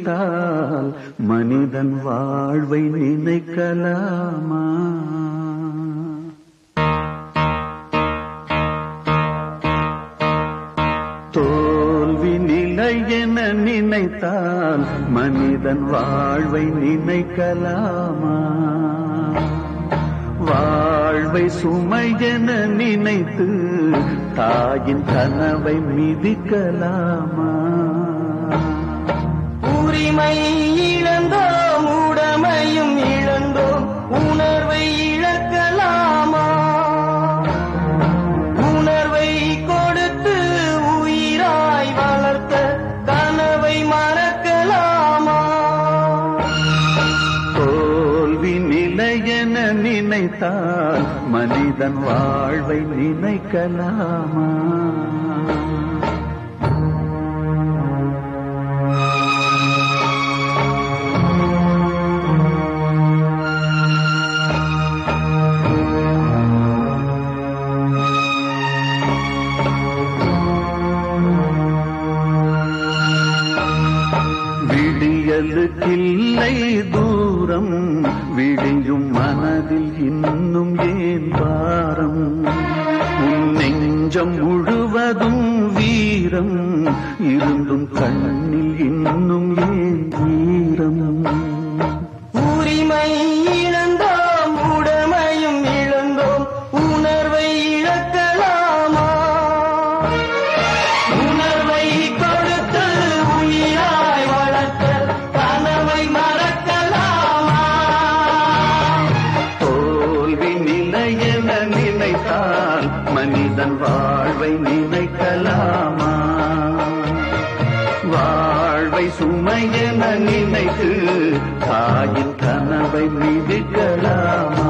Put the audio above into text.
நினைத்தால் மனிதன் வாழ்வை நினைக்கலாமா? தோல்வி நிலை என நினைத்தால் மனிதன் வாழ்வை நினைக்கலாமா? வாழ்வை சுமை என நினைத்து தாயின் கனவை மிதிக்கலாமா? உரிமை இழந்தோம், உடமையும் இழந்தோம், உணர்வை இழக்கலாமா? உணர்வை கொடுத்து உயிராய் வளர்த்த கனவை மறக்கலாமா? தோல்வி நிலை என நினைத்தால் மனிதன் வாழ்வை நினைக்கலாமா? விடியலுக்கில்லை தூரம், விடியும் மனதில் இன்னும் ஏன் பாரம்? உன் நெஞ்சம் முழுவதும் வீரம் இருந்தும் கண்ணில் இன்னும் ஏன் ஈரம்? உரிமை இழந்தோம், உடமையும் இழந்தோம், உணர்வை இழக்கலாமா? உணர்வை கொடுத்து உயிராய் வளர்த்த கனவை மறக்கலாமா? தோல்வி நிலை என நினைத்தால் மனிதன் வாழ்வை நினைக்கலாமா? வாழ்வை சுமை என நினைத்து தாயின் கனவை மிதிக்கலாமா?